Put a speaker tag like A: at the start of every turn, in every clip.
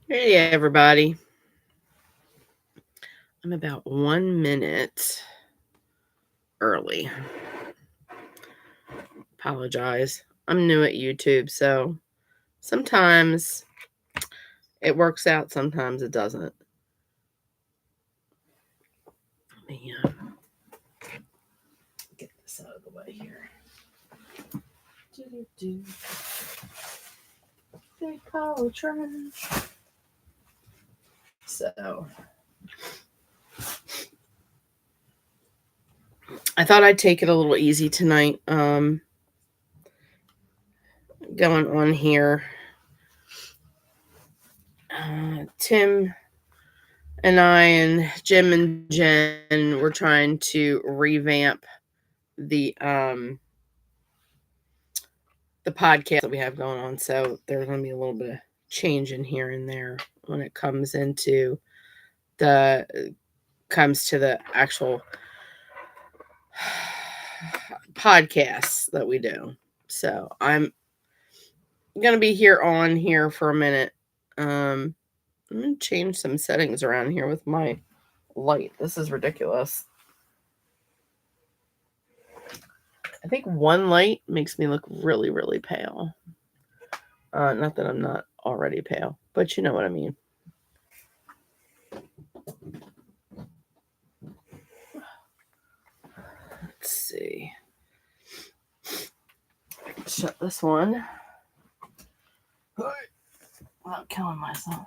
A: Hey, everybody. I'm about 1 minute early. Apologize. I'm new at YouTube, so sometimes it works out, sometimes it doesn't. Let me get this out of the way here. They call it trash. So, I thought I'd take it a little easy tonight. Going on here. Tim and I and Jim and Jen were trying to revamp the podcast that we have going on. So there's going to be a little bit of change in here and there when it comes to the actual podcasts that we do. So I'm going to be on here for a minute. I'm going to change some settings around here with my light. This is ridiculous. I think one light makes me look really, really pale. Not that I'm not already pale, but you know what I mean. Let's see. Shut this one. I'm not killing myself.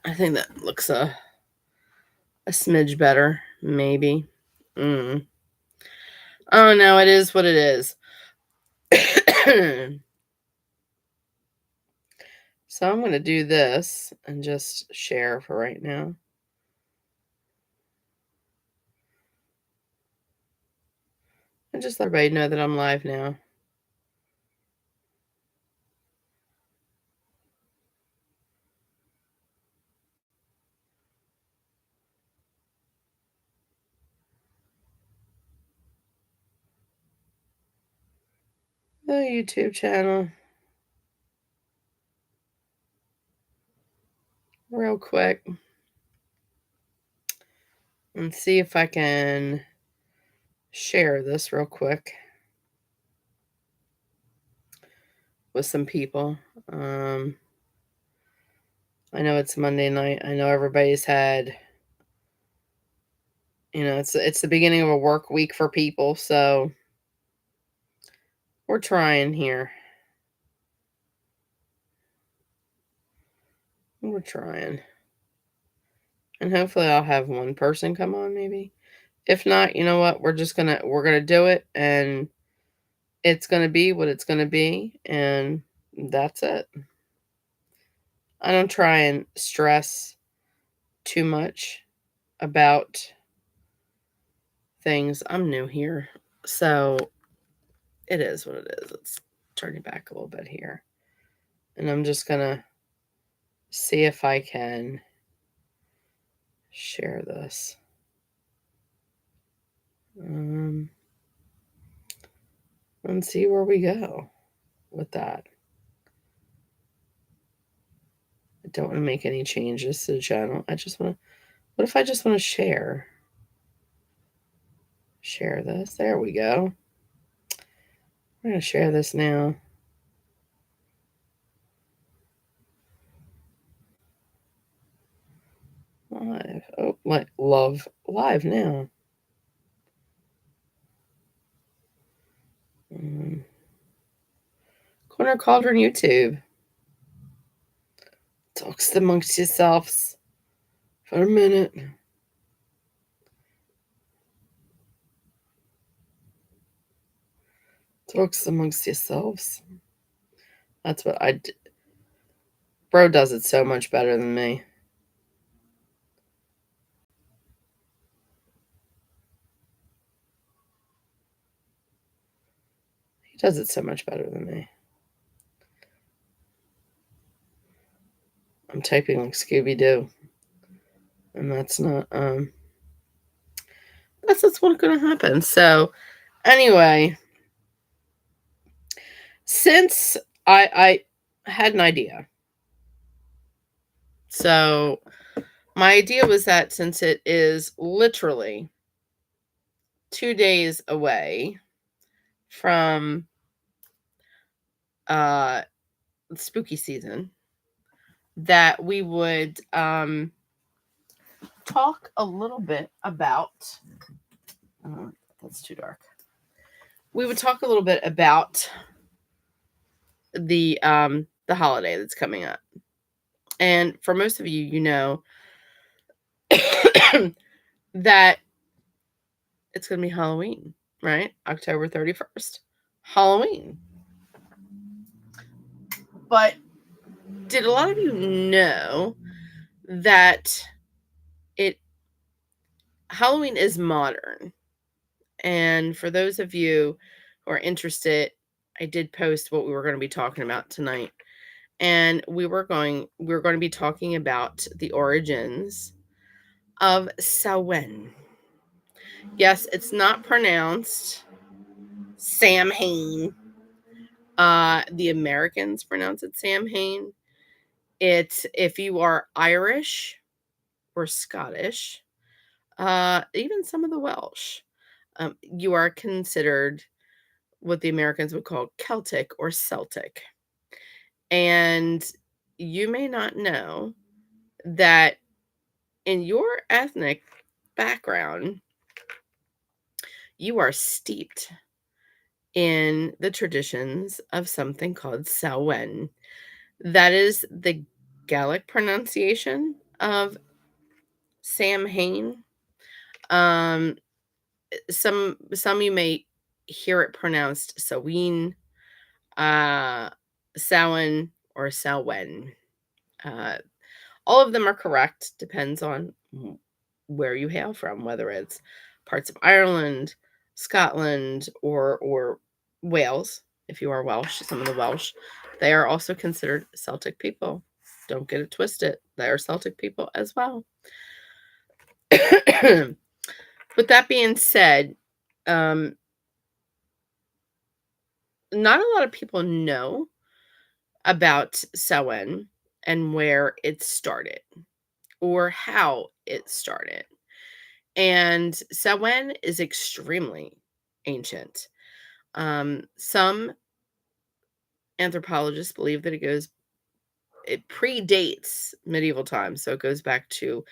A: I think that looks a smidge better, maybe. Oh no, it is what it is. So I'm going to do this and just share for right now. And just let everybody know that I'm live now. The YouTube channel. Real quick. And see if I can share this real quick with some people. I know it's Monday night. I know everybody's had, it's the beginning of a work week for people, so we're trying here. We're trying. And hopefully I'll have one person come on maybe. If not, you know what? We're going to do it, and it's going to be what it's going to be, and that's it. I don't try and stress too much about things. I'm new here, so it is what it is. Let's turn it back a little bit here. And I'm just going to see if I can share this. And see where we go with that. I don't want to make any changes to the channel. What if I just want to share this? There we go. We're going to share this now. Live. Oh, love live now. Corner Cauldron YouTube. Talks amongst yourselves for a minute. Talks amongst yourselves. That's what I did. Bro does it so much better than me. He does it so much better than me. I'm typing like Scooby-Doo. And that's not, that's what's going to happen. So, anyway, since I had an idea. So my idea was that since it is literally 2 days away from uh spooky season, that we would talk a little bit about that's too dark. We would talk a little bit about the holiday that's coming up. And for most of you, you know that it's going to be Halloween, right? October 31st. Halloween. But did a lot of you know that it Halloween is modern? And for those of you who are interested, I did post what we were going to be talking about tonight. And we were going to be talking about the origins of Samhain. Yes, it's not pronounced Samhain. The Americans pronounce it Samhain. It's if you are Irish or Scottish, even some of the Welsh, you are considered what the Americans would call Celtic or Celtic. And you may not know that in your ethnic background, you are steeped in the traditions of something called Samhain. That is the Gaelic pronunciation of Samhain. Um, some you may hear it pronounced Samhain, Samhain, or Samhain. Uh, all of them are correct. Depends on where you hail from, whether it's parts of Ireland, Scotland, or Wales. If you are Welsh, some of the Welsh, they are also considered Celtic people. Don't get it twisted. They are Celtic people as well. With that being said, not a lot of people know about Samhain and where it started or how it started. And Samhain is extremely ancient. Some anthropologists believe that it predates medieval times, so it goes back to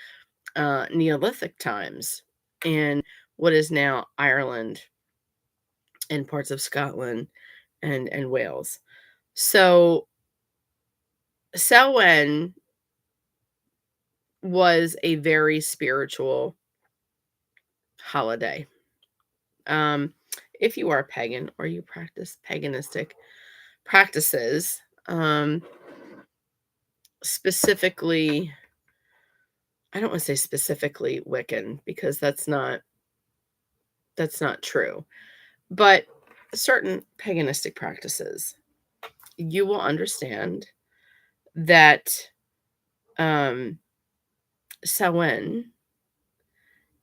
A: Neolithic times in what is now Ireland and parts of Scotland and Wales. So Samhain was a very spiritual holiday. If you are pagan or you practice paganistic practices, specifically, I don't want to say specifically Wiccan because that's not true, but certain paganistic practices, you will understand that Samhain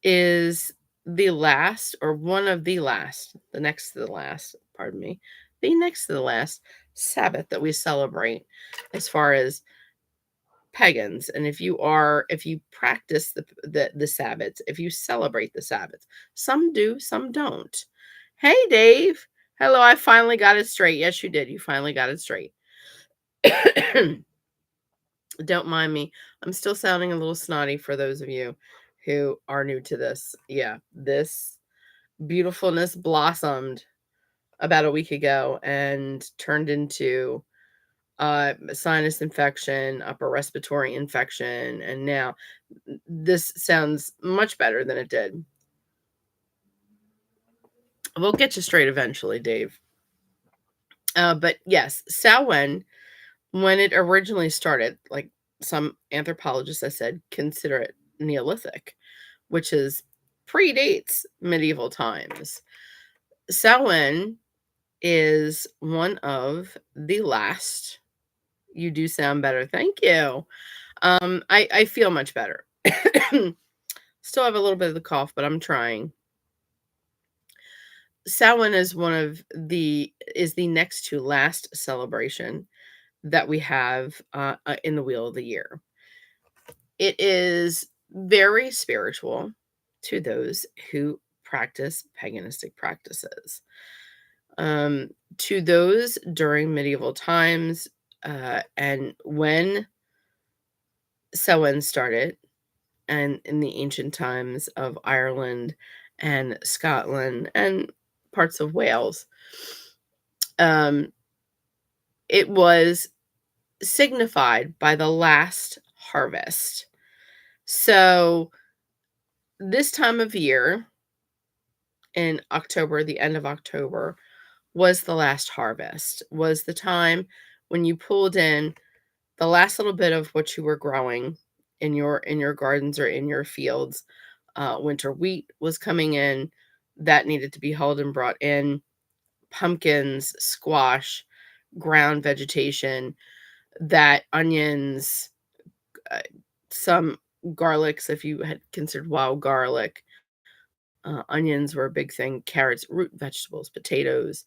A: is the last or one of the last, the next to the last, pardon me, the next to the last Sabbath that we celebrate as far as pagans. And if you practice the Sabbaths, if you celebrate the Sabbaths, some do, some don't. Hey Dave. Hello, I finally got it straight. Yes, you did. You finally got it straight. Don't mind me. I'm still sounding a little snotty for those of you who are new to this. Yeah, this beautifulness blossomed about a week ago and turned into sinus infection, upper respiratory infection, and now this sounds much better than it did. We'll get you straight eventually, Dave. But yes, Samhain, when it originally started, like some anthropologists, I said, consider it Neolithic, which is predates medieval times. Samhain is one of the last. You do sound better. Thank you. I feel much better. Still have a little bit of the cough, but I'm trying. Samhain is one of the is the next to last celebration that we have, in the wheel of the year. It is very spiritual to those who practice paganistic practices. Um, to those during medieval times, and when Samhain started, and in the ancient times of Ireland and Scotland and parts of Wales, um, it was signified by the last harvest. So, this time of year in October, the end of October, was the last harvest, was the time when you pulled in the last little bit of what you were growing in your gardens or in your fields. Winter wheat was coming in that needed to be hulled and brought in. Pumpkins, squash, ground vegetation, that onions, uh, some garlics, if you had considered wild garlic, onions were a big thing, carrots, root vegetables, potatoes.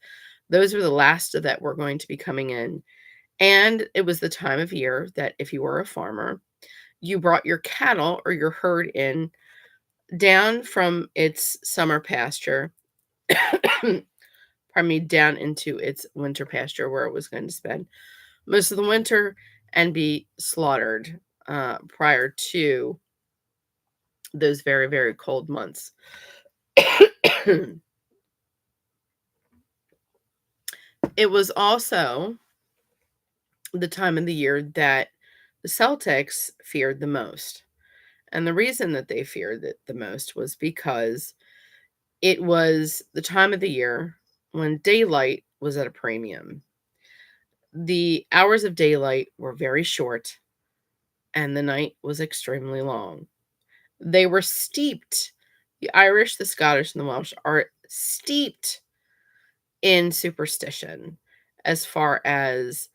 A: Those were the last of that were going to be coming in. And it was the time of year that if you were a farmer, you brought your cattle or your herd in down from its summer pasture, pardon me, down into its winter pasture where it was going to spend most of the winter and be slaughtered prior to those very, very cold months. It was also the time of the year that the Celtics feared the most. And the reason that they feared it the most was because it was the time of the year when daylight was at a premium. The hours of daylight were very short and the night was extremely long. They were steeped, the Irish, the Scottish, and the Welsh are steeped in superstition as far as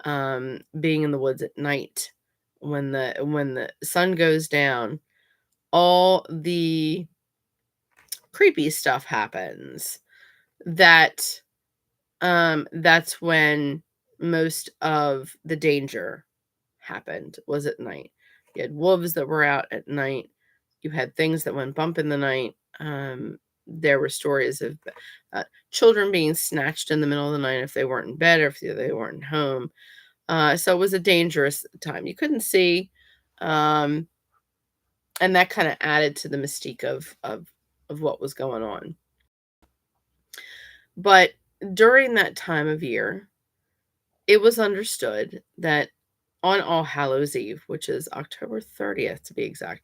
A: being in the woods at night when the sun goes down, all the creepy stuff happens. That that's when most of the danger happened, was at night. You had wolves that were out at night. You had things that went bump in the night. There were stories of children being snatched in the middle of the night if they weren't in bed or if they weren't home. So it was a dangerous time. You couldn't see, um, and that kind of added to the mystique of what was going on. But during that time of year, it was understood that on All Hallows Eve, which is October 30th to be exact,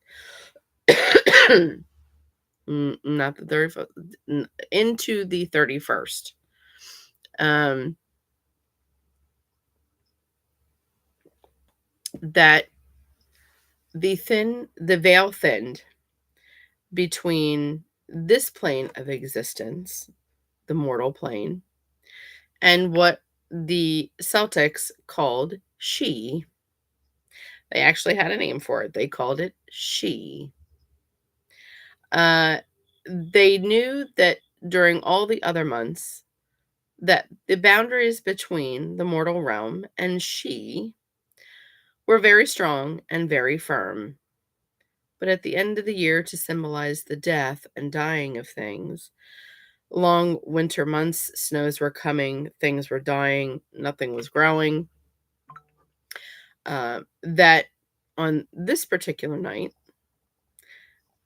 A: not the 31st, into the 31st, um, that the veil thinned between this plane of existence, the mortal plane, and what the Celtics called she. They actually had a name for it. They called it she. Uh, they knew that during all the other months that the boundaries between the mortal realm and she were very strong and very firm. But at the end of the year, to symbolize the death and dying of things, long winter months, snows were coming, things were dying, nothing was growing. That on this particular night,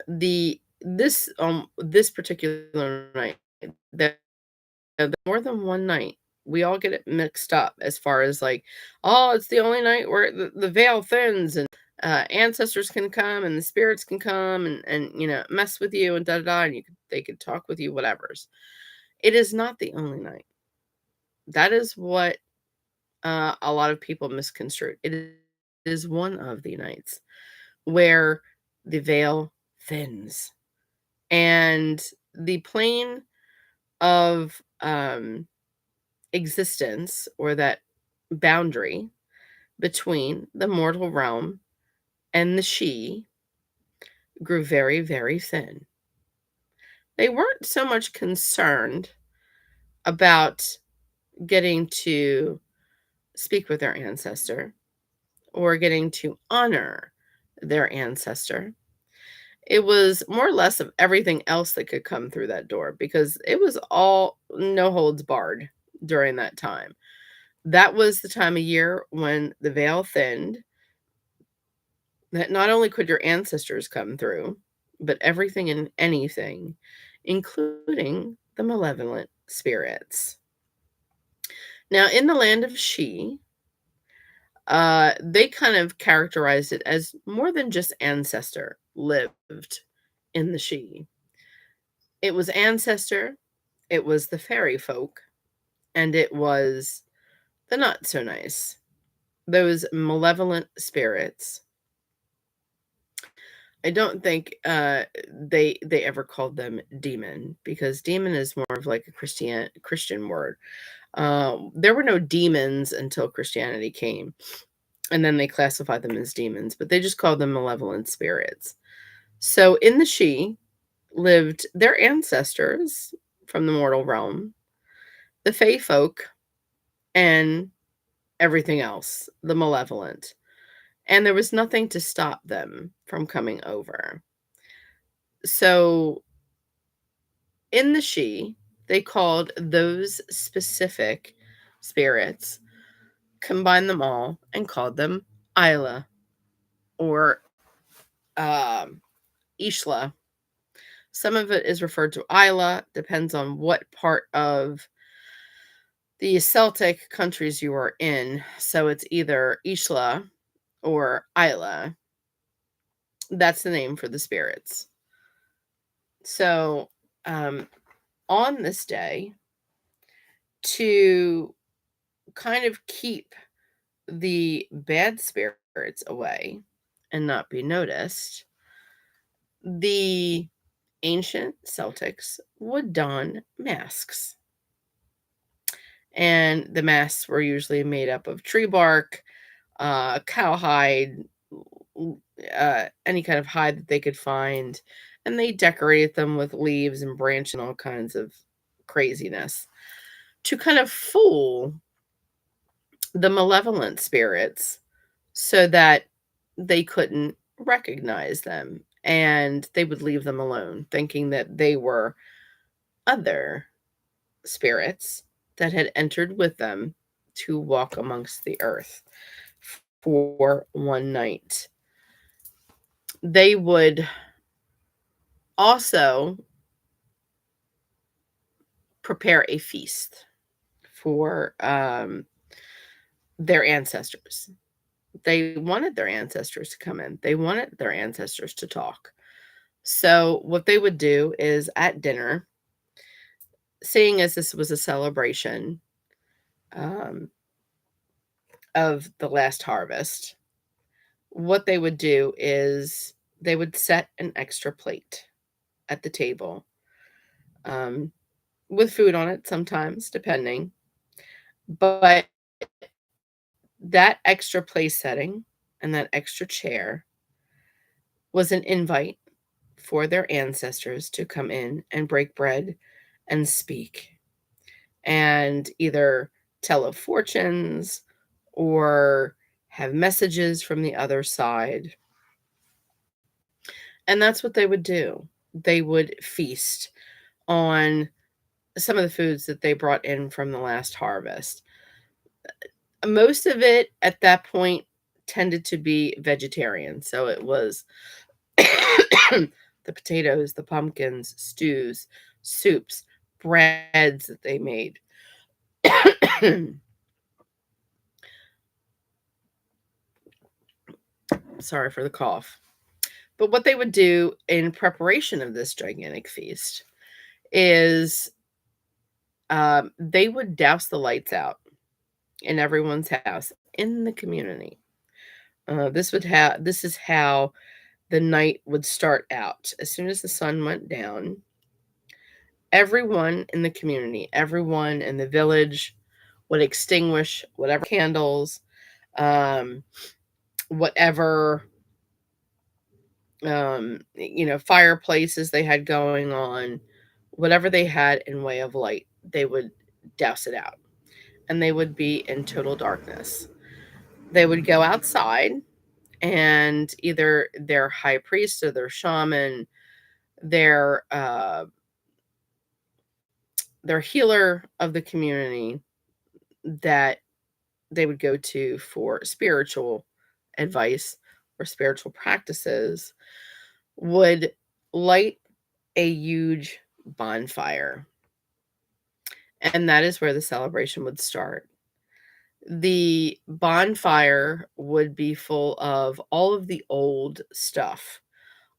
A: this particular night, that more than one night, we all get it mixed up as far as like, oh, it's the only night where the veil thins and ancestors can come and the spirits can come and mess with you and da da da, and they could talk with you, whatever's. It is not the only night. That is what a lot of people misconstrue. It is one of the nights where the veil thins and the plane of existence, or that boundary between the mortal realm and the she, grew very, very thin. They weren't so much concerned about getting to speak with their ancestor or getting to honor their ancestor. It was more or less of everything else that could come through that door because it was all no holds barred during that time. That was the time of year when the veil thinned, that not only could your ancestors come through, but everything and anything, including the malevolent spirits. Now, in the land of She, they kind of characterized it as more than just ancestor lived in the She. It was ancestor, it was the fairy folk, and it was the not so nice. Those malevolent spirits. I don't think they ever called them demon because demon is more of like a Christian word. There were no demons until Christianity came, and then they classified them as demons, but they just called them malevolent spirits. So in the She lived their ancestors from the mortal realm, the Fey folk, and everything else, the malevolent. And there was nothing to stop them from coming over. So in the She, they called those specific spirits, combined them all, and called them Isla or um, Ishla. Some of it is referred to Isla, depends on what part of the Celtic countries you are in. So it's either Ishla or Isla. That's the name for the spirits. So um, on this day, to kind of keep the bad spirits away and not be noticed, the ancient Celtics would don masks. And the masks were usually made up of tree bark, cowhide, any kind of hide that they could find. And they decorated them with leaves and branches and all kinds of craziness to kind of fool the malevolent spirits so that they couldn't recognize them and they would leave them alone, thinking that they were other spirits that had entered with them to walk amongst the earth for one night. They would also prepare a feast for their ancestors. They wanted their ancestors to come in, they wanted their ancestors to talk. So, what they would do is at dinner, seeing as this was a celebration um, of the last harvest, what they would do is they would set an extra plate at the table um, with food on it sometimes, depending. But that extra place setting and that extra chair was an invite for their ancestors to come in and break bread and speak and either tell of fortunes or have messages from the other side. And that's what they would do. They would feast on some of the foods that they brought in from the last harvest. Most of it at that point tended to be vegetarian. So it was the potatoes, the pumpkins, stews, soups, breads that they made. Sorry for the cough. But what they would do in preparation of this gigantic feast is they would douse the lights out in everyone's house in the community. This is how the night would start out. As soon as the sun went down, everyone in the community, everyone in the village would extinguish whatever candles, um, whatever fireplaces they had going on, whatever they had in way of light, they would douse it out, and they would be in total darkness. They would go outside, and either their high priest or their shaman, their uh, their healer of the community that they would go to for spiritual advice or spiritual practices, would light a huge bonfire. And that is where the celebration would start. The bonfire would be full of all of the old stuff,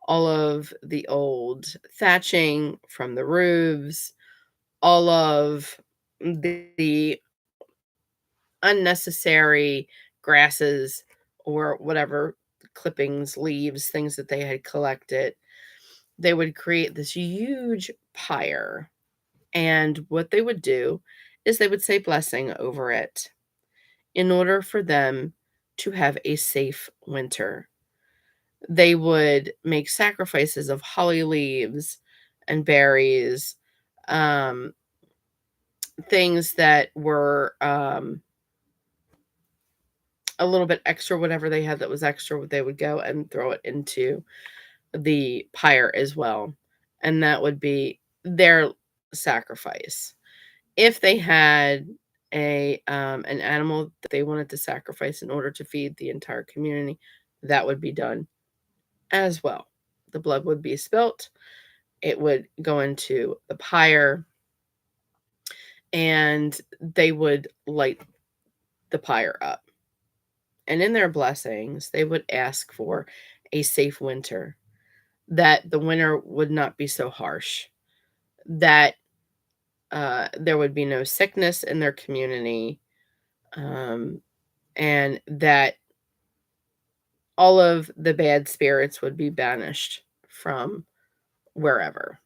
A: all of the old thatching from the roofs, all of the unnecessary grasses or whatever, clippings, leaves, things that they had collected. They would create this huge pyre. And what they would do is they would say blessing over it in order for them to have a safe winter. They would make sacrifices of holly leaves and berries, um, things that were a little bit extra, whatever they had that was extra, they would go and throw it into the pyre as well. And that would be their sacrifice. If they had an animal that they wanted to sacrifice in order to feed the entire community, that would be done as well. The blood would be spilt, it would go into the pyre, and they would light the pyre up. And in their blessings, they would ask for a safe winter, that the winter would not be so harsh, that there would be no sickness in their community, um, and that all of the bad spirits would be banished from wherever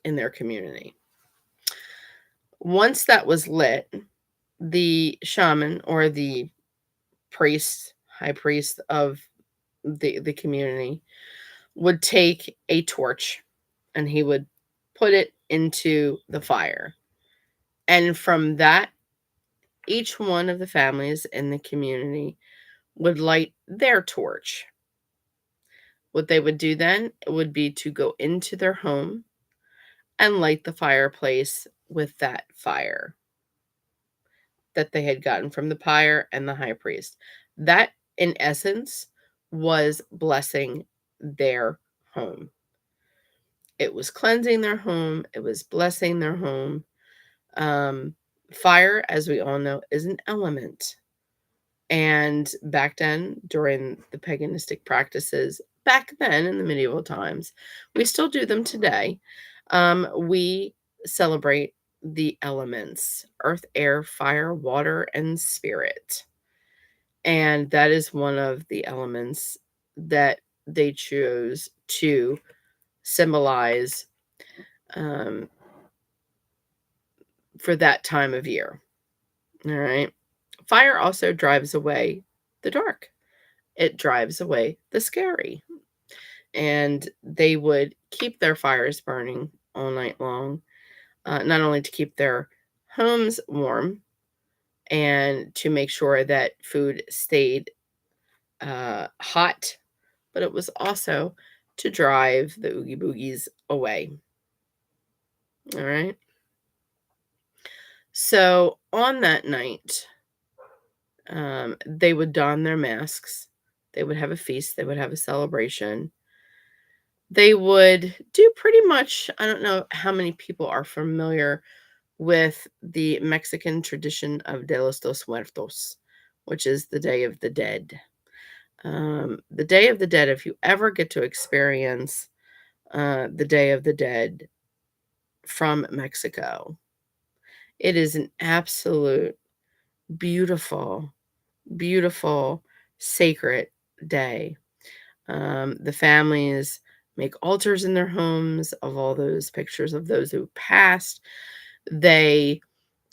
A: in their community. Once that was lit, the shaman or the priest, high priest of the community, would take a torch and he would put it into the fire. And from that, each one of the families in the community would light their torch. What they would do then would be to go into their home and light the fireplace with that fire that they had gotten from the pyre and the high priest. That, in essence, was blessing their home. It was cleansing their home, it was blessing their home. Fire, as we all know, is an element. And back then, during the paganistic practices, back then in the medieval times, we still do them today. We celebrate the elements: earth, air, fire, water, and spirit. And that is one of the elements that they chose to symbolize um, for that time of year. All right. Fire also drives away the dark, it drives away the scary. And they would keep their fires burning all night long, not only to keep their homes warm and to make sure that food stayed hot, but it was also to drive the oogie boogies away. All right. So on that night, they would don their masks. They would have a feast. They would have a celebration. They would do pretty much, I don't know how many people are familiar with the Mexican tradition of De los Dos Muertos, which is the Day of the Dead. The Day of the Dead, if you ever get to experience the Day of the Dead from Mexico, it is an absolute beautiful, beautiful, sacred day. The families make altars in their homes of all those pictures of those who passed. They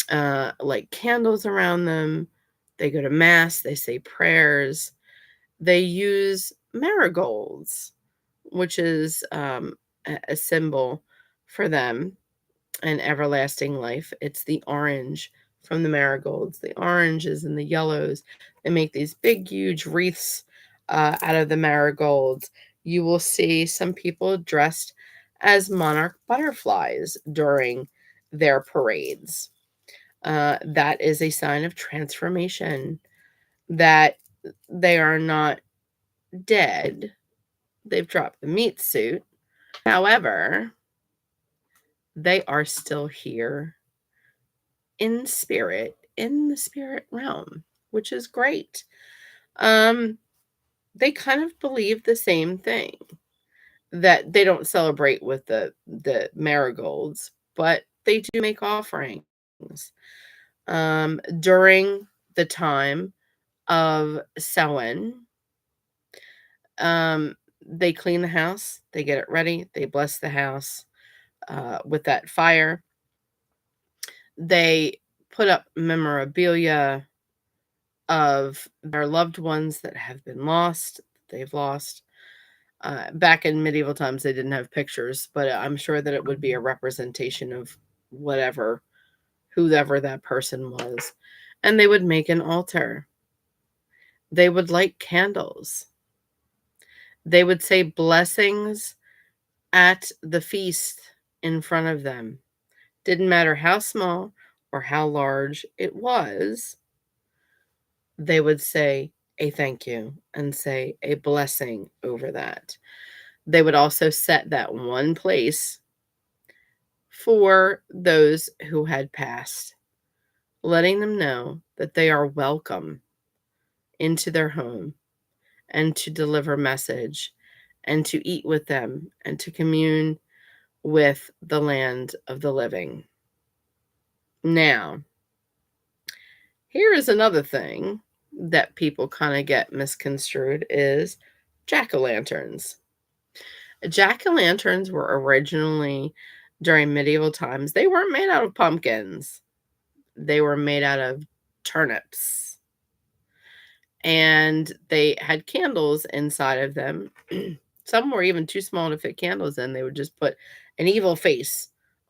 A: light candles around them. They go to mass. They say prayers. They use marigolds, which is a symbol for them. and everlasting life. It's the orange from the marigolds, the oranges and the yellows. They make these big, huge wreaths out of the marigolds. You will see some people dressed as monarch butterflies during their parades. That is a sign of transformation, that they are not dead. They've dropped the meat suit. However, they are still here in spirit, in the spirit realm, which is great. Um, they kind of believe the same thing, that they don't celebrate with the marigolds, but they do make offerings. During the time of Samhain, they clean the house, they get it ready, they bless the house with that fire. They put up memorabilia of their loved ones that have been lost, that they've lost. Back in medieval times, they didn't have pictures, but I'm sure that it would be a representation of whatever, whoever that person was. And they would make an altar. They would light candles. They would say blessings at the feast in front of them. Didn't matter how small or how large it was, they would say a thank you and say a blessing over that. They would also set that one place for those who had passed, letting them know that they are welcome into their home and to deliver message and to eat with them and to commune with the land of the living. Now, here is another thing that people kind of get misconstrued is jack-o'-lanterns. Jack-o'-lanterns were originally, during medieval times, they weren't made out of pumpkins. They were made out of turnips. And they had candles inside of them. Some were even too small to fit candles in. They would just put an evil face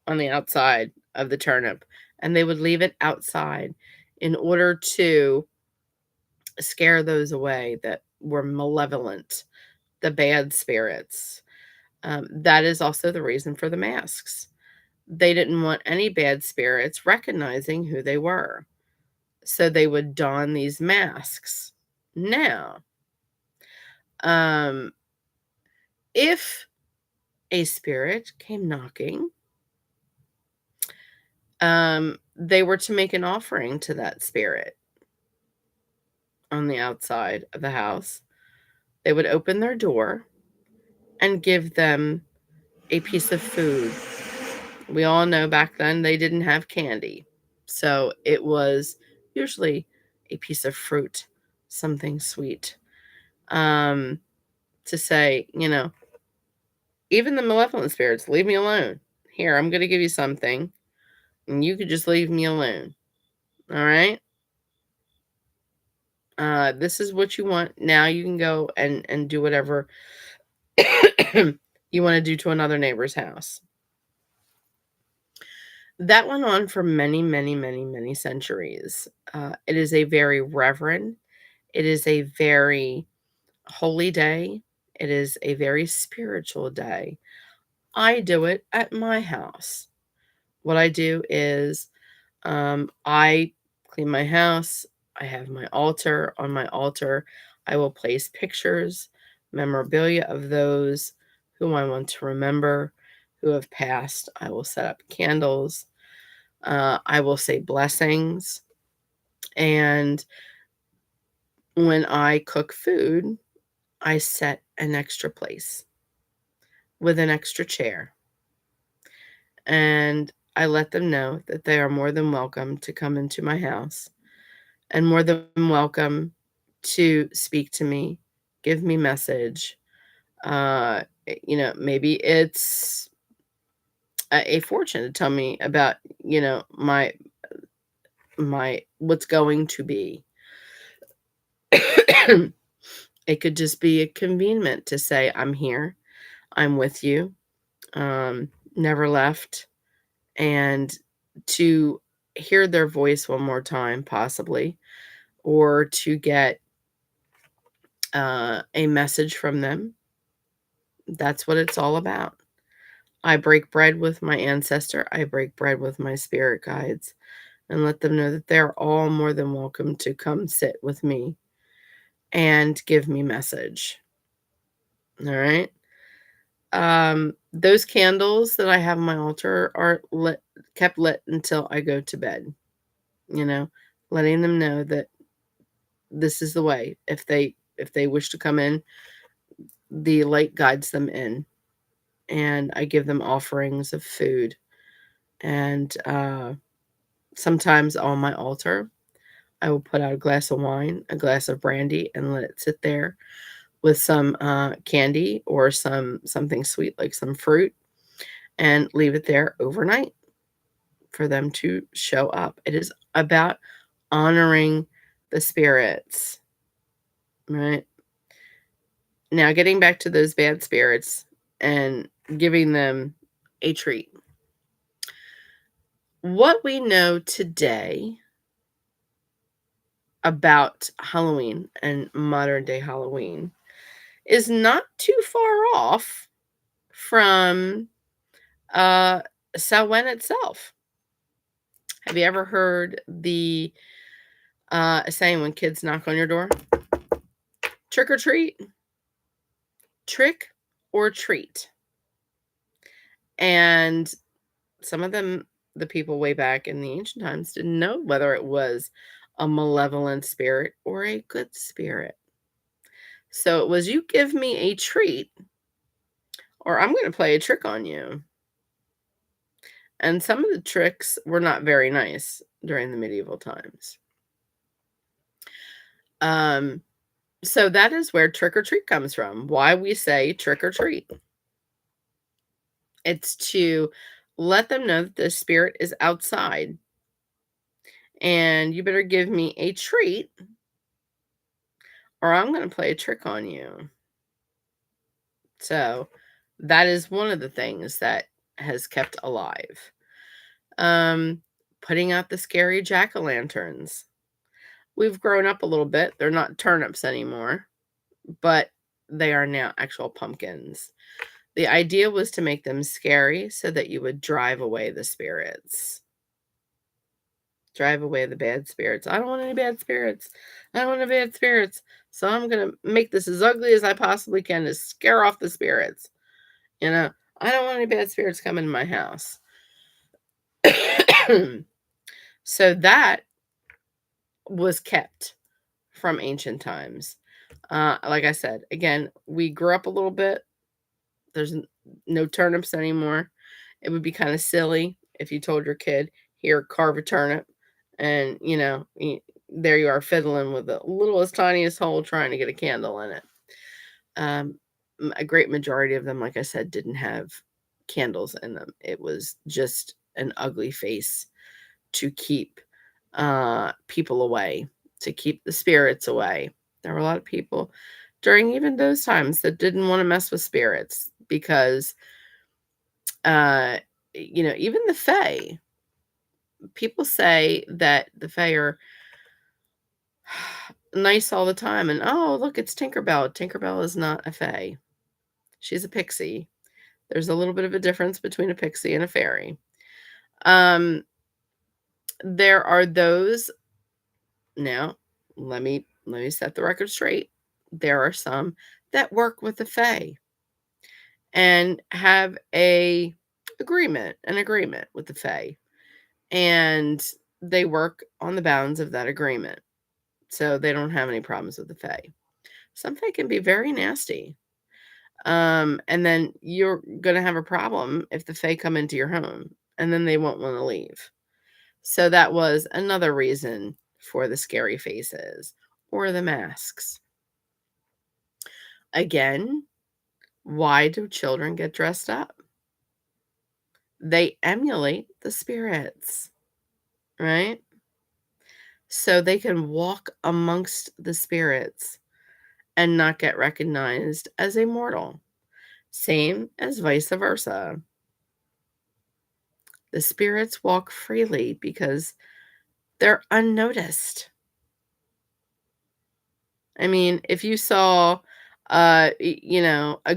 A: on the outside of the turnip, and they would leave it outside in order to scare those away that were malevolent, the bad spirits. That is also the reason for the masks. They didn't want any bad spirits recognizing who they were. So they would don these masks. Now, if a spirit came knocking, they were to make an offering to that spirit on the outside of the house. They would open their door and give them a piece of food. We all know back then they didn't have candy. So it was usually a piece of fruit, something sweet. To say, even the malevolent spirits, leave me alone. Here, I'm going to give you something, and you could just leave me alone. All right? This is what you want. Now you can go and do whatever you want to do to another neighbor's house. That went on for many, many, many, many centuries. It is a very reverent, it is a very holy day. It is a very spiritual day. I do it at my house. What I do is I clean my house. I have my altar. On my altar, I will place pictures, memorabilia of those who I want to remember, who have passed. I will set up candles. I will say blessings. And when I cook food, I set an extra place with an extra chair. And I let them know that they are more than welcome to come into my house and more than welcome to speak to me, give me message. Maybe it's a fortune to tell me about, my what's going to be. It could just be a convenient to say, I'm here, I'm with you, never left, and to hear their voice one more time, possibly, or to get a message from them. That's what it's all about. I break bread with my ancestor. I break bread with my spirit guides and let them know that they're all more than welcome to come sit with me and give me message. All right. Those candles that I have on my altar are kept lit until I go to bed, you know, letting them know that this is the way. If they wish to come in, the light guides them in, and I give them offerings of food. And sometimes on my altar, I will put out a glass of wine, a glass of brandy, and let it sit there with some candy or something sweet like some fruit, and leave it there overnight for them to show up. It is about honoring the spirits, right? Now, getting back to those bad spirits and giving them a treat. What we know today about Halloween and modern day Halloween is not too far off from Samhain itself. Have you ever heard the saying when kids knock on your door? Trick or treat? Trick or treat? And some of them, the people way back in the ancient times, didn't know whether it was a malevolent spirit or a good spirit. So it was, you give me a treat or I'm going to play a trick on you. And some of the tricks were not very nice during the medieval times. So that is where trick or treat comes from. Why we say trick or treat. It's to let them know that the spirit is outside. And you better give me a treat or I'm going to play a trick on you. So that is one of the things that has kept alive. Putting out the scary jack-o'-lanterns. We've grown up a little bit. They're not turnips anymore, but they are now actual pumpkins. The idea was to make them scary so that you would drive away the spirits. Drive away the bad spirits. I don't want any bad spirits. I don't want any bad spirits. So I'm going to make this as ugly as I possibly can to scare off the spirits. I don't want any bad spirits coming in my house. So that was kept from ancient times. Like I said, again, we grew up a little bit. There's no turnips anymore. It would be kind of silly if you told your kid, here, carve a turnip. And, there you are fiddling with the littlest, tiniest hole trying to get a candle in it. A great majority of them, like I said, didn't have candles in them. It was just an ugly face to keep people away, to keep the spirits away. There were a lot of people during even those times that didn't want to mess with spirits because, even the Fae, people say that the Fae are nice all the time. And, oh, look, it's Tinkerbell. Tinkerbell is not a Fae. She's a pixie. There's a little bit of a difference between a pixie and a fairy. There are those. Now, let me set the record straight. There are some that work with the Fae and have an agreement with the Fae, and they work on the bounds of that agreement, so they don't have any problems with the Fae. Some Fae can be very nasty, and then you're gonna have a problem if the Fae come into your home, and then they won't want to leave. So that was another reason for the scary faces or the masks. Again, why do children get dressed up? They emulate the spirits, right? So they can walk amongst the spirits and not get recognized as a mortal. Same as vice versa. The spirits walk freely because they're unnoticed. I mean, if you saw, a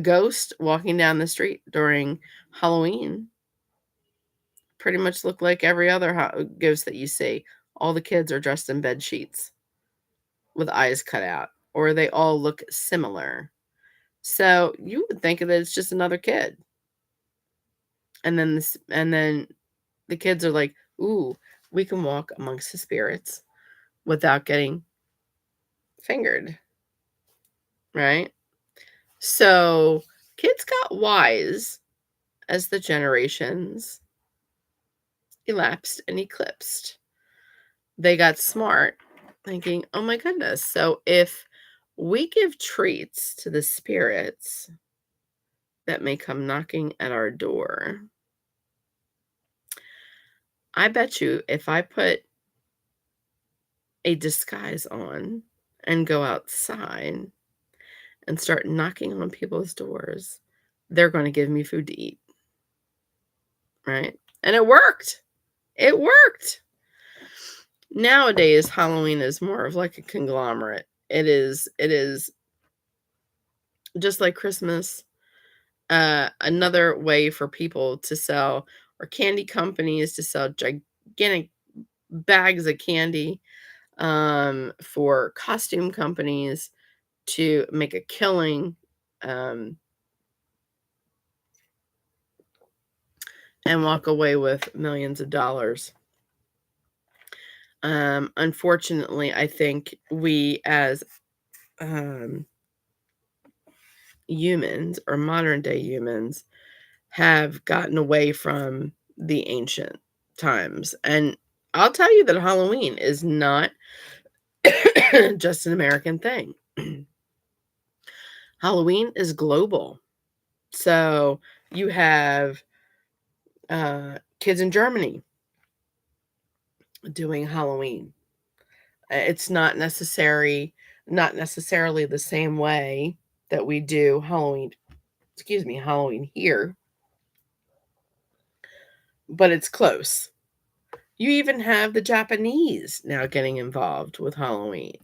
A: ghost walking down the street during Halloween, pretty much look like every other ghost that you see. All the kids are dressed in bed sheets with eyes cut out, or they all look similar. So you would think that it's just another kid, and then the kids are like, "Ooh, we can walk amongst the spirits without getting fingered," right? So kids got wise as the generations elapsed and eclipsed. They got smart, thinking, "Oh my goodness, so if we give treats to the spirits that may come knocking at our door, I bet you if I put a disguise on and go outside and start knocking on people's doors, they're going to give me food to eat," right? And it worked. It worked. Nowadays, Halloween is more of like a conglomerate. It is just like Christmas, another way for people to sell, or candy companies to sell gigantic bags of candy, for costume companies to make a killing, um, and walk away with millions of dollars. Unfortunately, I think we as um, humans, or modern day humans, have gotten away from the ancient times. And I'll tell you that Halloween is not just an American thing. Halloween is global. So you have kids in Germany doing Halloween. It's not necessarily the same way that we do Halloween here, but it's close. You even have the Japanese now getting involved with Halloween.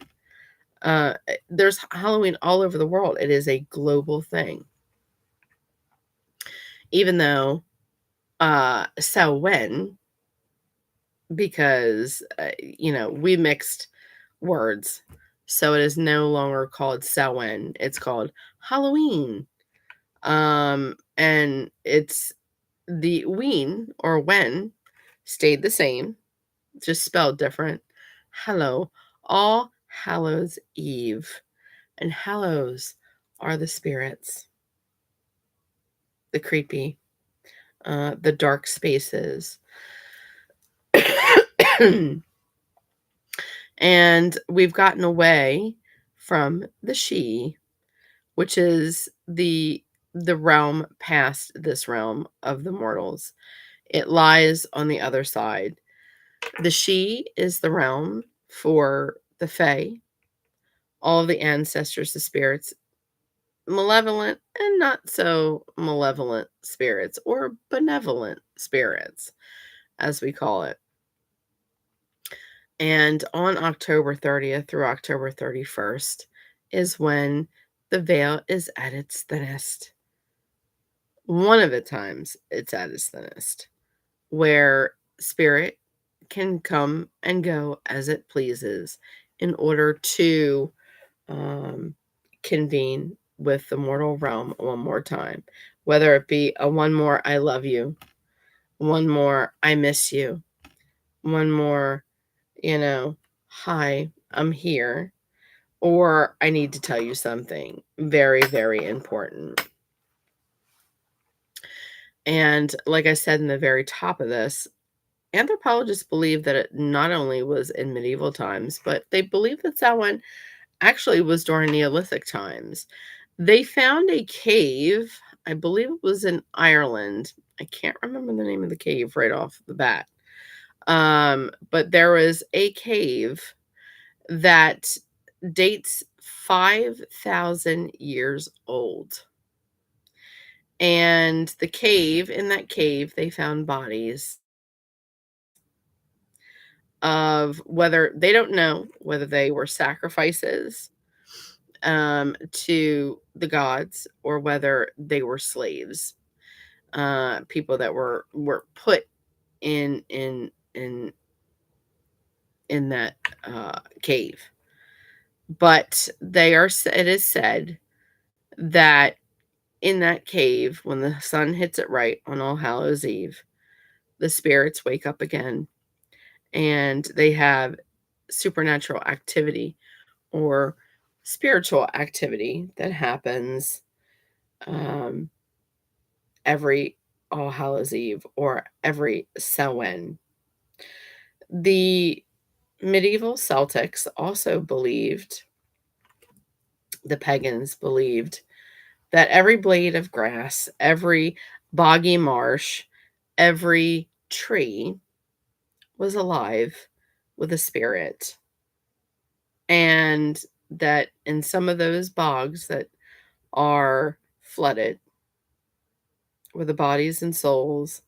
A: There's Halloween all over the world. It is a global thing. Even though Samhain, because we mixed words, so it is no longer called Samhain. It's called Halloween. And it's the ween, or when, stayed the same, just spelled different. Hello, All Hallows Eve. And hallows are the spirits, the creepy, the dark spaces. And we've gotten away from the she, which is the realm past this realm of the mortals. It lies on the other side. The she is the realm for the fae, all the ancestors, the spirits, malevolent and not so malevolent spirits, or benevolent spirits, as we call it. And on October 30th through October 31st is when the veil is at its thinnest. One of the times it's at its thinnest, where spirit can come and go as it pleases in order to um, convene with the mortal realm one more time, whether it be a one more I love you, one more I miss you, one more, hi, I'm here, or I need to tell you something very, very important. And like I said in the very top of this, anthropologists believe that it not only was in medieval times, but they believe that Samhain actually was during Neolithic times. They found a cave, I believe it was in Ireland. I can't remember the name of the cave right off the bat. But there was a cave that dates 5,000 years old. And in that cave, they found bodies of whether they don't know whether they were sacrifices to the gods or whether they were slaves, people that were put in in that cave. But it is said that in that cave, when the sun hits it right on All Hallows Eve, the spirits wake up again and they have supernatural activity or spiritual activity that happens um, every All Hallows Eve or every Samhain. The medieval Celtics also believed, the pagans believed, that every blade of grass, every boggy marsh, every tree was alive with a spirit. And that in some of those bogs that are flooded were the bodies and souls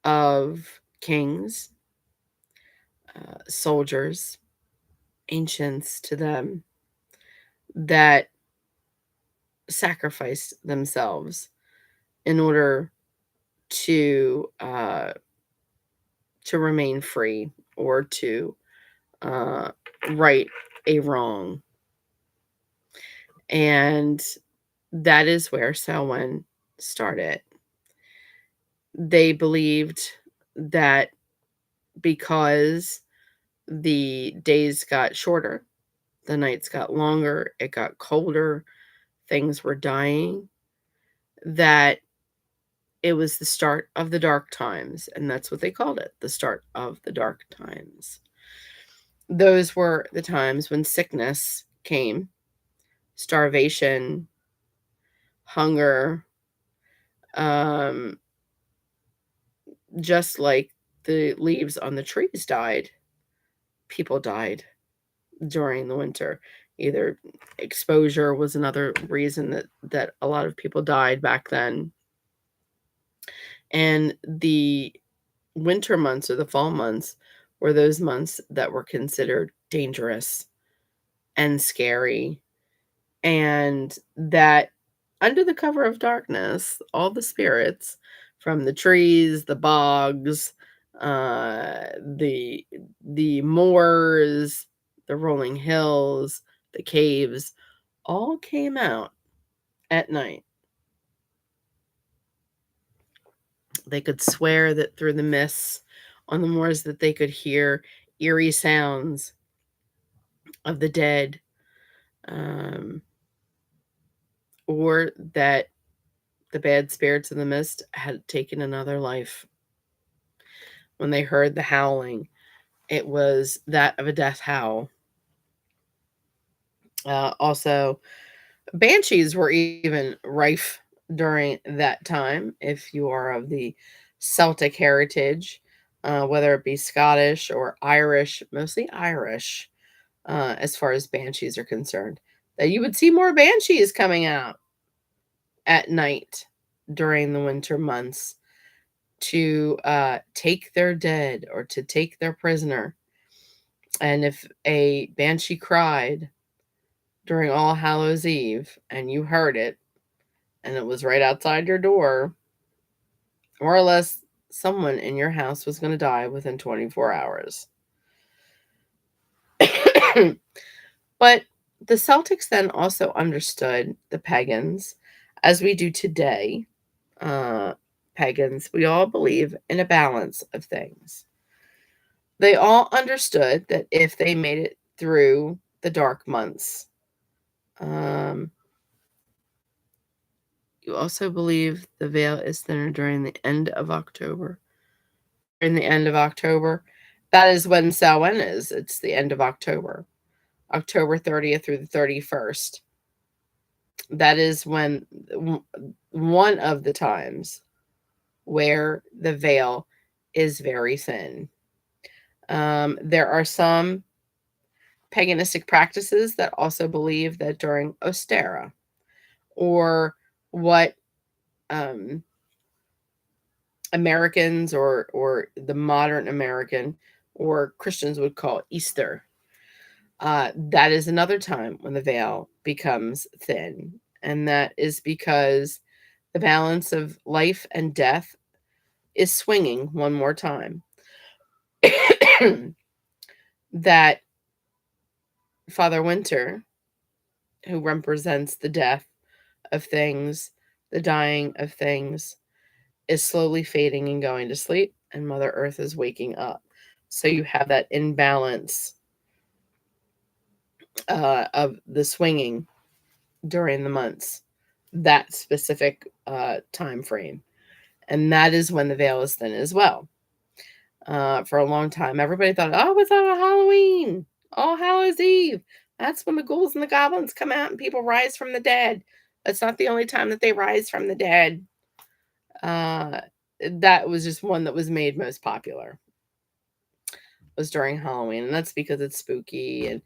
A: of kings, soldiers, ancients to them, that sacrificed themselves in order to uh, to remain free or to uh, right a wrong. And that is where Samhain started. They believed that because the days got shorter, the nights got longer, it got colder, things were dying, that it was the start of the dark times. And that's what they called it, the start of the dark times. Those were the times when sickness came, starvation, hunger, um, just like the leaves on the trees died, people died during the winter. Either exposure was another reason that a lot of people died back then. And the winter months or the fall months were those months that were considered dangerous and scary, and that under the cover of darkness, all the spirits from the trees, the bogs, the moors, the rolling hills, the caves, all came out at night. They could swear that through the mists on the moors that they could hear eerie sounds of the dead, um, or that the bad spirits in the mist had taken another life. When they heard the howling, it was that of a death howl. Also, banshees were even rife during that time. If you are of the Celtic heritage, whether it be Scottish or Irish, mostly Irish, as far as banshees are concerned, that you would see more banshees coming out at night during the winter months to take their dead or to take their prisoner. And if a banshee cried during All Hallows Eve and you heard it and it was right outside your door, more or less someone in your house was going to die within 24 hours. But the Celtics then also understood the pagans, as we do today. Uh, Pagans, we all believe in a balance of things. They all understood that if they made it through the dark months, um, you also believe the veil is thinner during the end of October. During the end of October, that is when Samhain is. It's the end of October, October 30th through the 31st. That is when one of the times where the veil is very thin. There are some paganistic practices that also believe that during Ostera, or what um, Americans or the modern American or Christians would call Easter. That is another time when the veil becomes thin. And that is because the balance of life and death is swinging one more time. That Father Winter, who represents the death of things, the dying of things, is slowly fading and going to sleep, and Mother Earth is waking up. So you have that imbalance of the swinging during the months, that specific time frame. And that is when the veil is thin as well. For a long time, everybody thought, oh, it's on Halloween, All Hallows Eve. That's when the ghouls and the goblins come out and people rise from the dead. That's not the only time that they rise from the dead. That was just one that was made most popular, was during Halloween. And that's because it's spooky and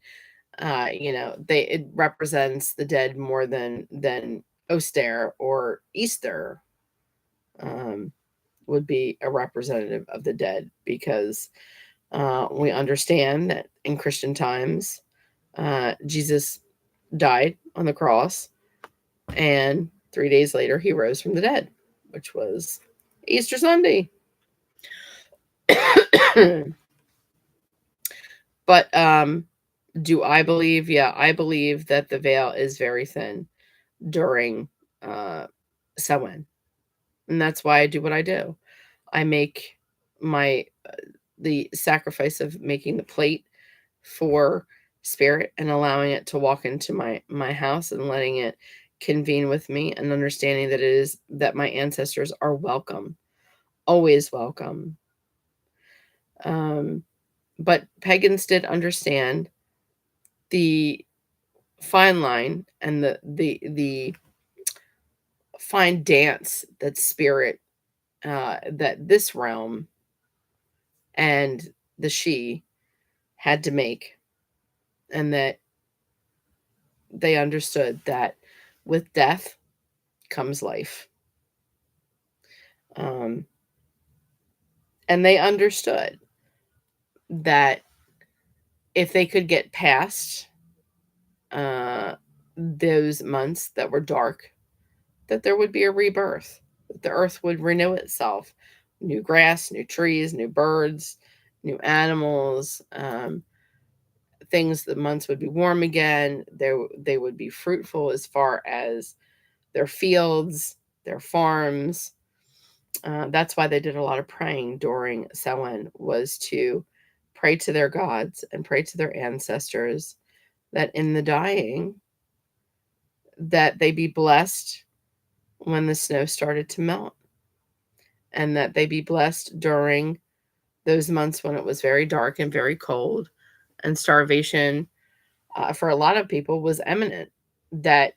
A: it represents the dead more than Oster or Easter would be a representative of the dead, because we understand that in Christian times, Jesus died on the cross, and 3 days later he rose from the dead, which was Easter Sunday. But do I believe? Yeah, I believe that the veil is very thin during Samhain, and that's why I do what I do. I make my the sacrifice of making the plate for spirit and allowing it to walk into my house and letting it convene with me, and understanding that it is that my ancestors are welcome, always welcome. But pagans did understand the fine line and the fine dance that spirit, that this realm and the she had to make, and that they understood that with death comes life. Um, and they understood that if they could get past those months that were dark, that there would be a rebirth, that the earth would renew itself, new grass, new trees, new birds, new animals, things. The months would be warm again. They would be fruitful as far as their fields, their farms. That's why they did a lot of praying during Samhain, was to pray to their gods and pray to their ancestors that in the dying, that they be blessed when the snow started to melt, and that they be blessed during those months when it was very dark and very cold, and starvation for a lot of people was imminent, that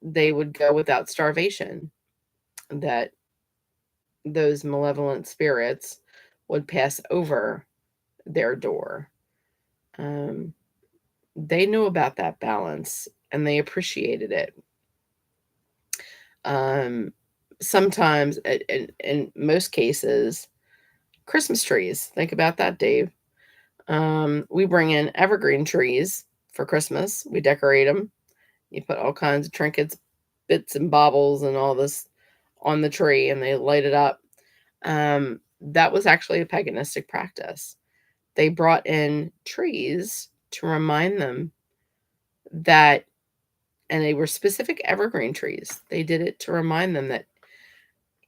A: they would go without starvation, that those malevolent spirits would pass over their door. Um, they knew about that balance and they appreciated it. Sometimes, in most cases, Christmas trees. Think about that, Dave. We bring in evergreen trees for Christmas. We decorate them. You put all kinds of trinkets, bits and baubles, and all this on the tree, and they light it up. That was actually a paganistic practice. They brought in trees to remind them that, and they were specific evergreen trees. They did it to remind them that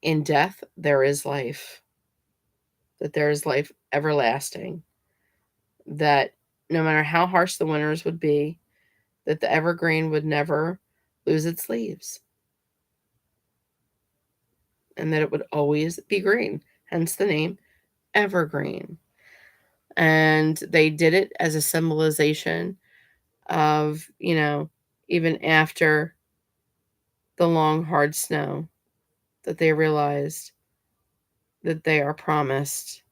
A: in death there is life, that there is life everlasting, that no matter how harsh the winters would be, that the evergreen would never lose its leaves, and that it would always be green, hence the name evergreen. And they did it as a symbolization of, even after the long, hard snow, that they realized that they are promised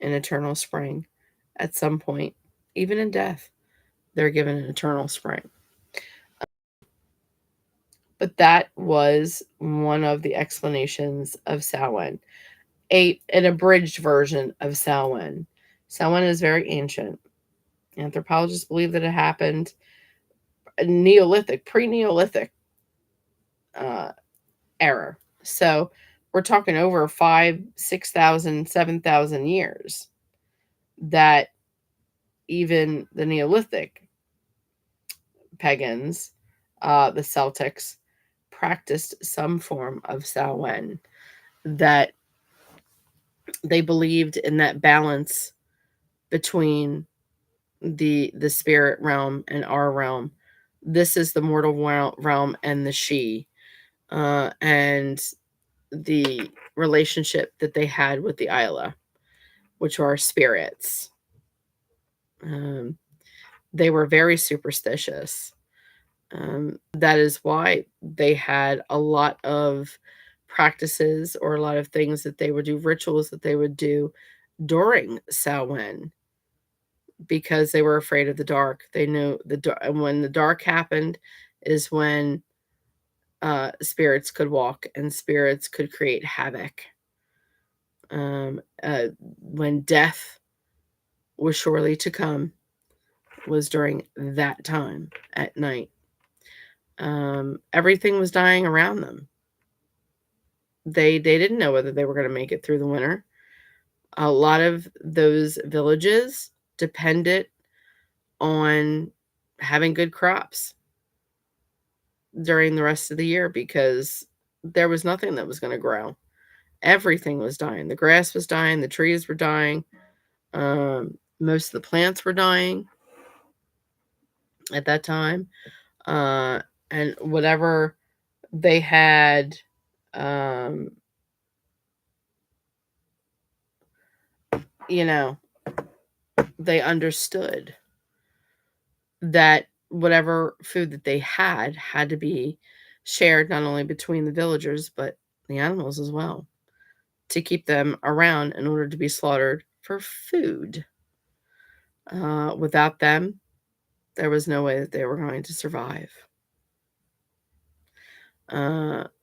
A: an eternal spring at some point. Even in death, they're given an eternal spring. But that was one of the explanations of Samhain, an abridged version of Samhain. Samhain is very ancient. Anthropologists believe that it happened Neolithic, pre-Neolithic uh, era. So we're talking over 5, 6,000, 7,000 years that even the Neolithic pagans, the Celtics, practiced some form of Samhain, that they believed in that balance between the spirit realm and our realm. This is the mortal realm and the she, and the relationship that they had with the Isla, which are spirits. Um, they were very superstitious. That is why they had a lot of practices, or a lot of things that they would do, rituals that they would do during Samhain, because they were afraid of the dark. They knew and when the dark happened is when spirits could walk and spirits could create havoc. Um, uh, when death was surely to come was during that time at night. Everything was dying around them. They didn't know whether they were going to make it through the winter. A lot of those villages depended on having good crops during the rest of the year, because there was nothing that was going to grow. Everything was dying. The grass was dying. The trees were dying. Most of the plants were dying at that time. And whatever they had, um, you know, they understood that whatever food that they had to be shared, not only between the villagers but the animals as well, to keep them around in order to be slaughtered for food. Without them, there was no way that they were going to survive.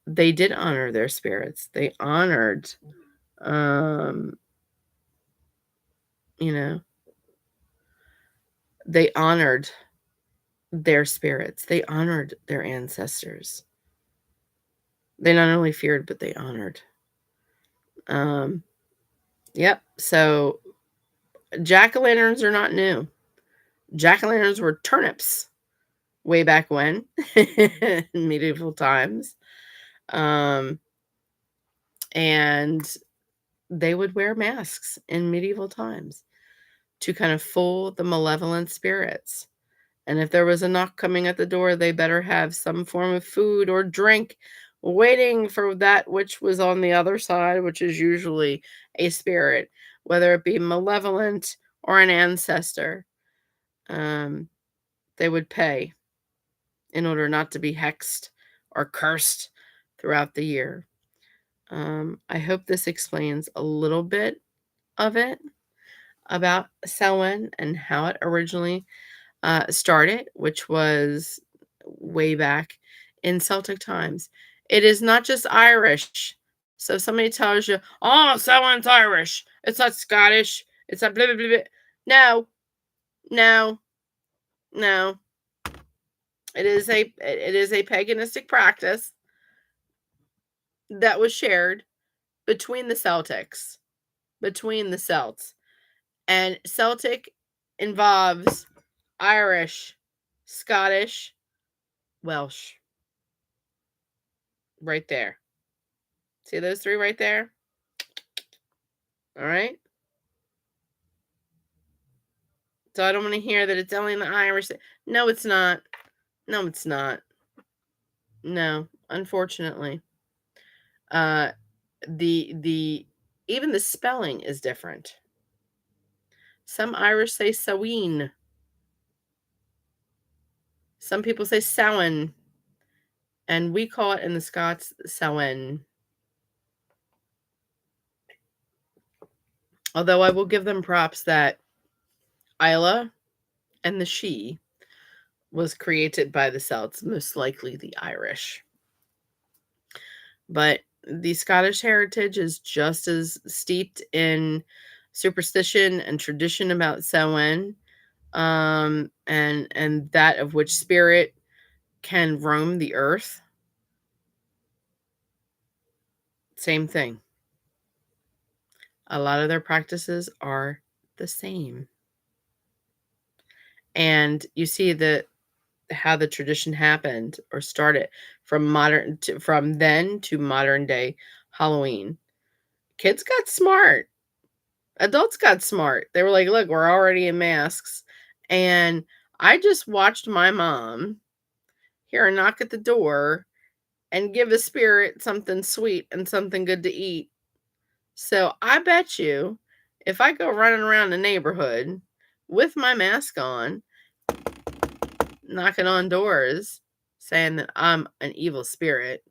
A: They did honor their spirits. They honored, um, you know, they honored their spirits. They honored their ancestors. They not only feared, but they honored. Um, yep. So jack-o'-lanterns are not new. Jack-o'-lanterns were turnips way back when, in medieval times. Um, and they would wear masks in medieval times to kind of fool the malevolent spirits. And if there was a knock coming at the door, they better have some form of food or drink waiting for that which was on the other side, which is usually a spirit, whether it be malevolent or an ancestor. Um, they would pay in order not to be hexed or cursed throughout the year. I hope this explains a little bit of it about Samhain and how it originally started, which was way back in Celtic times. It is not just Irish. So if somebody tells you, "Oh, Samhain's Irish. It's not Scottish. It's not blah blah blah." Blah. No, no, no. It is a paganistic practice that was shared between the Celtics, between the Celts. And Celtic involves Irish, Scottish, Welsh. Right there. See those three right there? All right. So I don't want to hear that it's only in the Irish. No, it's not. No, it's not. No, unfortunately. Uh the even the spelling is different. Some Irish say Samhain. Some people say Samhain. And we call it in the Scots Samhain. Although I will give them props that Isla and the she was created by the Celts, most likely the Irish. But the Scottish heritage is just as steeped in superstition and tradition about Samhain, and that of which spirit can roam the earth. Same thing. A lot of their practices are the same. And you see how the tradition happened or started from then to modern day Halloween. Kids got smart. Adults got smart. They were like, "Look, we're already in masks." And I just watched my mom hear a knock at the door and give a spirit something sweet and something good to eat. So I bet you if I go running around the neighborhood with my mask on, knocking on doors, saying that I'm an evil spirit,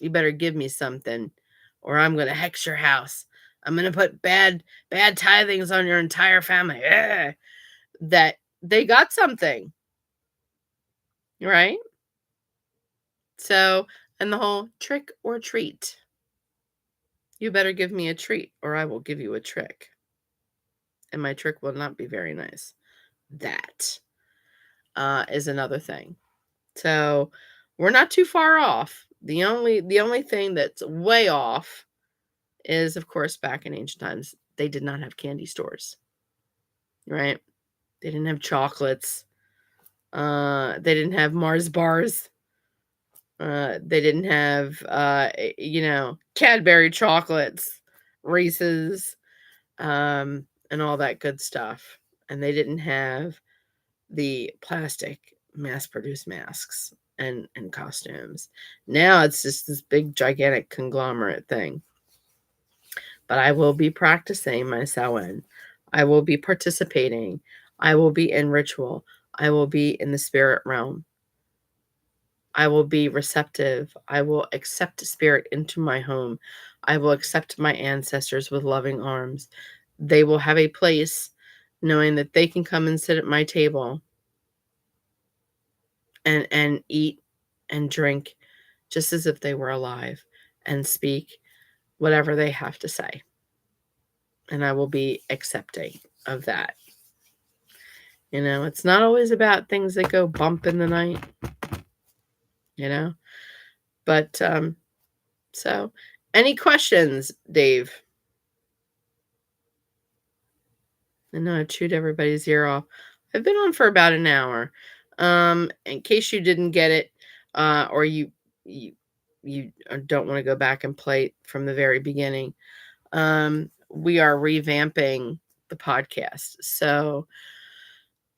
A: you better give me something or I'm going to hex your house. I'm going to put bad tithings on your entire family. Ugh. That they got something, right? So, and the whole trick or treat. You better give me a treat or I will give you a trick. And my trick will not be very nice. That is another thing. So we're not too far off. The only thing that's way off is, of course, back in ancient times, they did not have candy stores, right? They didn't have chocolates. They didn't have Mars bars. They didn't have, Cadbury chocolates, Reese's, and all that good stuff. And they didn't have the plastic mass-produced masks and costumes. Now it's just this big, gigantic conglomerate thing. But I will be practicing my Samhain. I will be participating. I will be in ritual. I will be in the spirit realm. I will be receptive. I will accept spirit into my home. I will accept my ancestors with loving arms. They will have a place knowing that they can come and sit at my table and eat and drink just as if they were alive and speak whatever they have to say. And I will be accepting of that. It's not always about things that go bump in the night, But, so any questions, Dave? I know I chewed everybody's ear off. I've been on for about an hour. In case you didn't get it, or you don't want to go back and play it from the very beginning, we are revamping the podcast. So,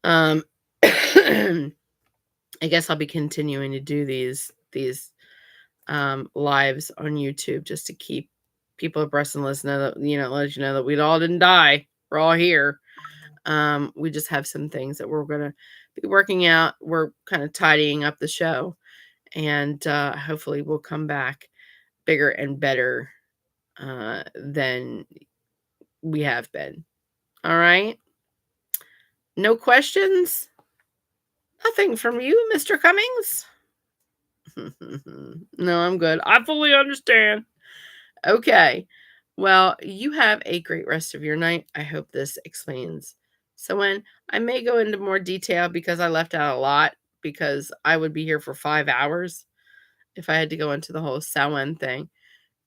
A: I guess I'll be continuing to do these lives on YouTube just to keep people abreast and let you know that we all didn't die. We're all here. We just have some things that we're gonna be working out. We're kind of tidying up the show, and hopefully we'll come back bigger and better than we have been. All right. No questions? Nothing from you, Mr. Cummings? No, I'm good. I fully understand. Okay. Well, you have a great rest of your night. I hope this explains. So when I may go into more detail because I left out a lot because I would be here for 5 hours if I had to go into the whole Samhain thing.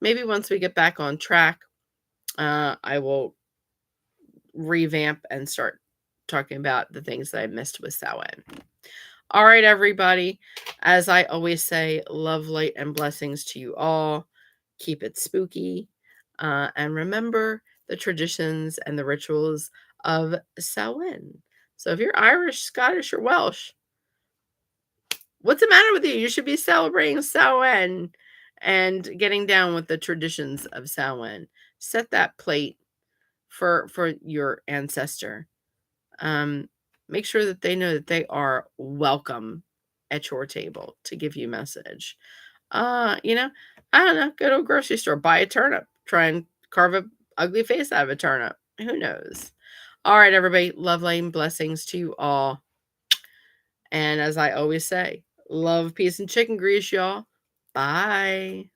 A: Maybe once we get back on track, I will revamp and start talking about the things that I missed with Samhain. All right, everybody. As I always say, love, light, and blessings to you all. Keep it spooky. And remember the traditions and the rituals of Samhain. So if you're Irish, Scottish, or Welsh, what's the matter with you? You should be celebrating Samhain and getting down with the traditions of Samhain. Set that plate for your ancestor. Make sure that they know that they are welcome at your table to give you message. I don't know, go to a grocery store, buy a turnip, try and carve a ugly face out of a turnip. Who knows? All right, everybody, love, light, and blessings to you all. And as I always say, love, peace, and chicken grease, y'all. Bye.